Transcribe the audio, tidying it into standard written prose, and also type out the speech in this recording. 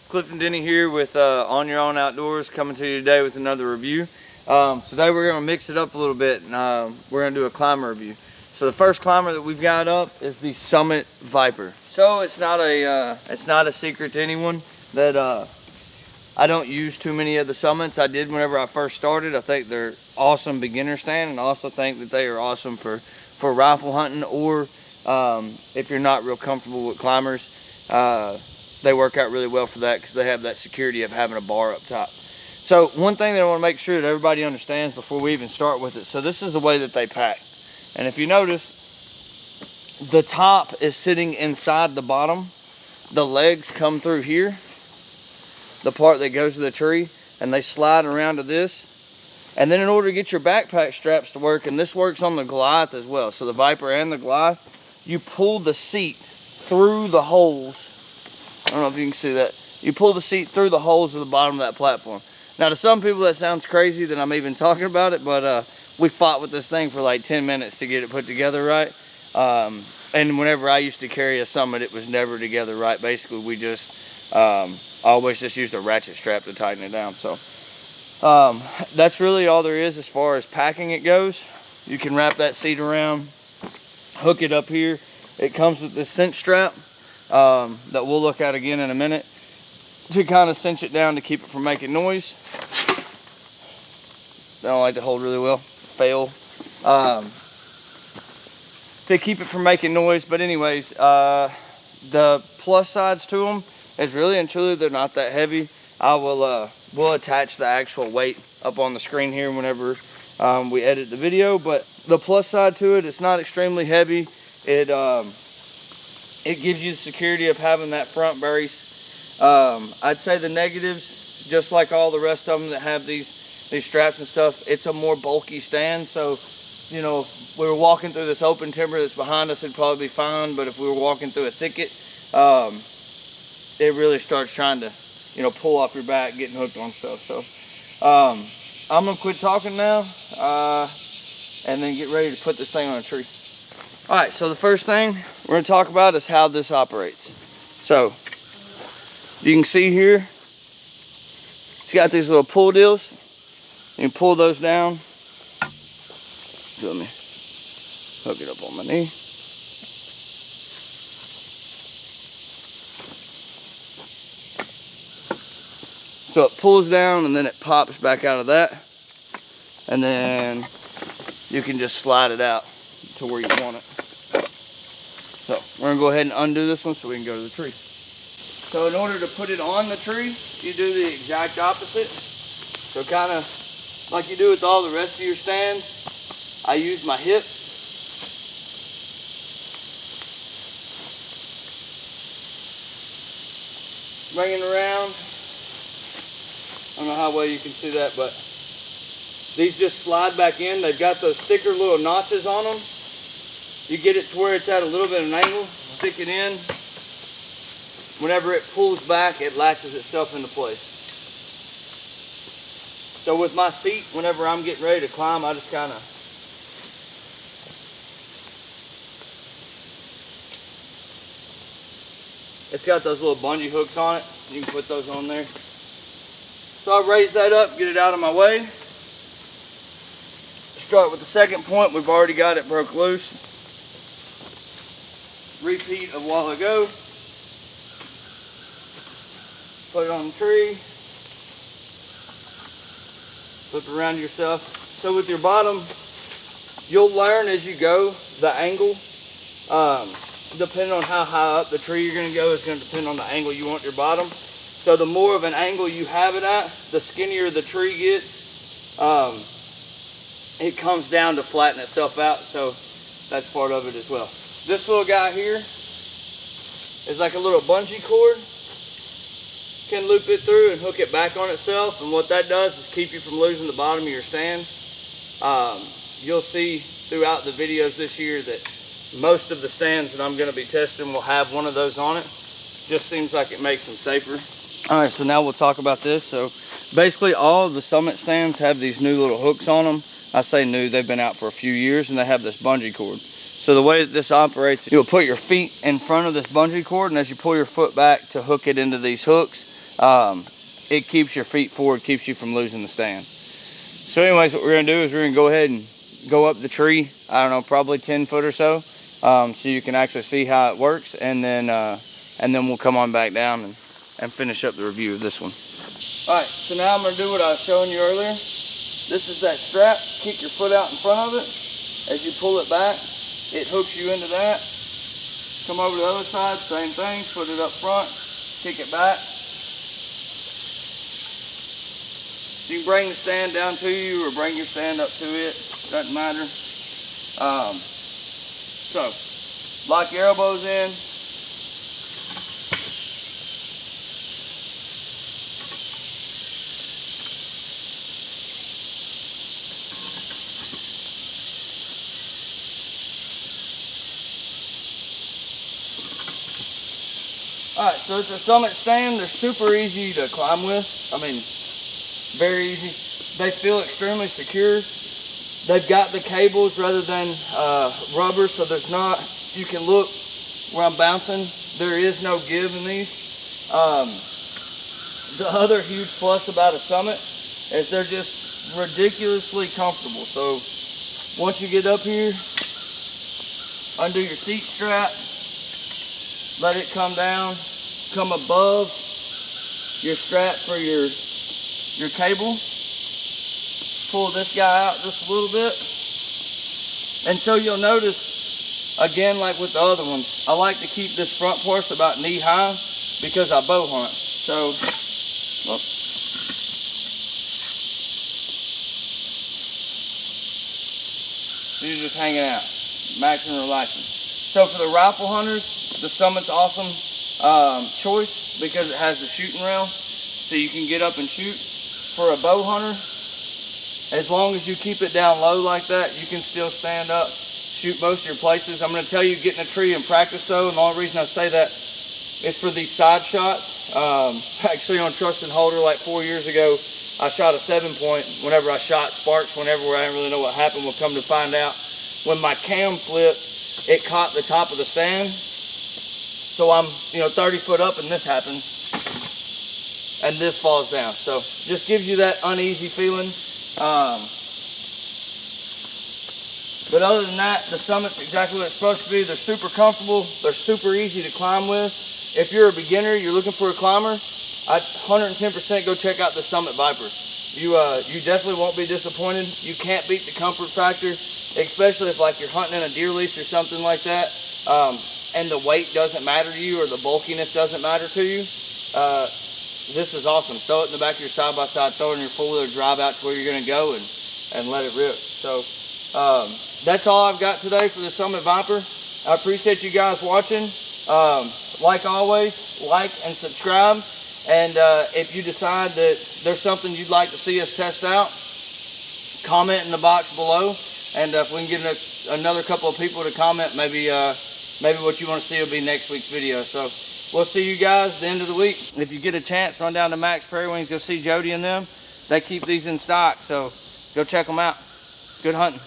Cliff and Denny here with On Your Own Outdoors, coming to you today with another review. Today we're going to mix it up a little bit, and we're going to do a climber review. So the first climber that we've got up is the Summit Viper. So it's not a secret to anyone that I don't use too many of the Summits. I did whenever I first started. I think they're awesome beginner stand, and I also think that they are awesome for rifle hunting, or if you're not real comfortable with climbers. They work out really well for that because they have that security of having a bar up top. So one thing that I want to make sure that everybody understands before we even start with it, so this is the way that they pack. And if you notice, the top is sitting inside the bottom. The legs come through here, the part that goes to the tree, and they slide around to this. And then in order to get your backpack straps to work, and this works on the Goliath as well, so the Viper and the Goliath, you pull the seat through the holes. I don't know if you can see that. You pull the seat through the holes at the bottom of that platform. Now to some people that sounds crazy that I'm even talking about it, but we fought with this thing for like 10 minutes to get it put together right. And whenever I used to carry a Summit, it was never together right. Basically, we just always just used a ratchet strap to tighten it down. So that's really all there is as far as packing it goes. You can wrap that seat around, hook it up here. It comes with this cinch strap that we'll look at again in a minute to kind of cinch it down to keep it from making noise. They don't like to hold really well. Fail. To keep it from making noise. But anyways, the plus sides to them is really and truly they're not that heavy. I will we'll attach the actual weight up on the screen here whenever we edit the video. But the plus side to it, it's not extremely heavy. It gives you the security of having that front brace. I'd say the negatives, just like all the rest of them that have these straps and stuff, it's a more bulky stand. So, you know, if we were walking through this open timber that's behind us, it'd probably be fine. But if we were walking through a thicket, it really starts trying to, you know, pull off your back, getting hooked on stuff. So I'm gonna quit talking now and then get ready to put this thing on a tree. All right, so the first thing we're gonna talk about is how this operates. So you can see here, it's got these little pull deals. You can pull those down. Let me hook it up on my knee. So it pulls down and then it pops back out of that. And then you can just slide it out to where you want it. So we're gonna go ahead and undo this one so we can go to the tree. So in order to put it on the tree, you do the exact opposite. So kind of like you do with all the rest of your stands, I use my hip. Bring it around. I don't know how well you can see that, but these just slide back in. They've got those thicker little notches on them. You get it to where it's at a little bit of an angle, stick it in. Whenever it pulls back, it latches itself into place. So with my seat, whenever I'm getting ready to climb, I just kind of it's got those little bungee hooks on it. You can put those on there. So I raise that up, get it out of my way. Start with the second point. We've already got it broke loose. Repeat of a while ago. Put it on the tree. Flip it around yourself. So with your bottom, you'll learn as you go the angle. Depending on how high up the tree you're going to go is going to depend on the angle you want your bottom. So the more of an angle you have it at, the skinnier the tree gets. It comes down to flatten itself out. So that's part of it as well. This little guy here is like a little bungee cord. Can loop it through and hook it back on itself, and what that does is keep you from losing the bottom of your stand. You'll see throughout the videos this year that most of the stands that I'm going to be testing will have one of those on it. Just seems like it makes them safer. All right, so now we'll talk about this. So basically all of the Summit stands have these new little hooks on them. I say new, they've been out for a few years, and they have this bungee cord. So the way that this operates, you'll put your feet in front of this bungee cord, and as you pull your foot back to hook it into these hooks, it keeps your feet forward, keeps you from losing the stand. So anyways, what we're gonna do is we're gonna go ahead and go up the tree, I don't know, probably 10 foot or so, so you can actually see how it works, and then we'll come on back down and finish up the review of this one. All right, so now I'm gonna do what I was showing you earlier. This is that strap. Kick your foot out in front of it. As you pull it back, it hooks you into that. Come over to the other side, same thing, put it up front, kick it back. You can bring the stand down to you or bring your stand up to it, doesn't matter. So, lock your elbows in. Alright, so it's a Summit stand. They're super easy to climb with. I mean, very easy. They feel extremely secure. They've got the cables rather than rubber, so there's not, you can look where I'm bouncing, there is no give in these. The other huge plus about a Summit is they're just ridiculously comfortable. So once you get up here, undo your seat strap, let it come down, come above your strap for your cable. Pull this guy out just a little bit. And so you'll notice, again, like with the other ones, I like to keep this front portion about knee high because I bow hunt. So, you're just hanging out, maxing and relaxing. So for the rifle hunters, the Summit's awesome choice because it has the shooting rail, so you can get up and shoot. For a bow hunter, as long as you keep it down low like that, you can still stand up, shoot most of your places. I'm going to tell you, get in a tree and practice though, and the only reason I say that is for these side shots. Actually on Trust and Holder like 4 years ago, I shot a 7-point whenever I shot sparks, whenever I didn't really know what happened. We'll come to find out, when my cam flipped, it caught the top of the stand. So I'm, 30 foot up and this happens. And this falls down. So just gives you that uneasy feeling. But other than that, the Summit's exactly what it's supposed to be. They're super comfortable. They're super easy to climb with. If you're a beginner, you're looking for a climber, I'd 110% go check out the Summit Viper. You definitely won't be disappointed. You can't beat the comfort factor, especially if like you're hunting in a deer lease or something like that, and the weight doesn't matter to you or the bulkiness doesn't matter to you. This is awesome. Throw it in the back of your side-by-side, throw it in your four-wheeler, drive out to where you're going to go and let it rip. So that's all I've got today for the Summit Viper. I appreciate you guys watching. Like always, like and subscribe. And if you decide that there's something you'd like to see us test out, comment in the box below. And if we can get another couple of people to comment, maybe what you want to see will be next week's video. So we'll see you guys at the end of the week. If you get a chance, run down to Max Prairie Wings, go see Jody and them. They keep these in stock, so go check them out. Good hunting.